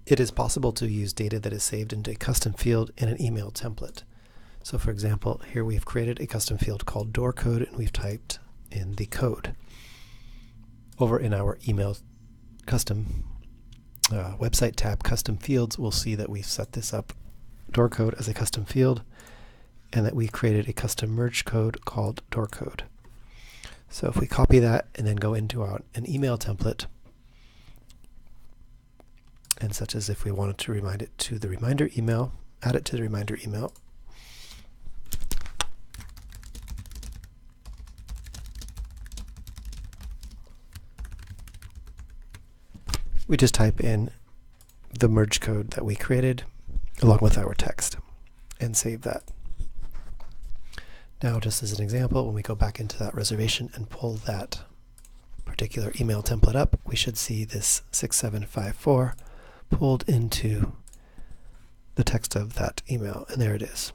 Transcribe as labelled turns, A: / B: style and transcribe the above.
A: It is possible to use data that is saved into a custom field in an email template. So for example, here we've created a custom field called door code, and we've typed in the code. Over in our email custom website tab, custom fields, we'll see that we've set this up, door code, as a custom field, and that we created a custom merge code called door code. So if we copy that and then go into an email template, and such as if we wanted to remind it to the reminder email, add it to the reminder email, we just type in the merge code that we created along with our text and save that. Now, just as an example, when we go back into that reservation and pull that particular email template up, we should see this 6754 pulled into the text of that email, and there it is.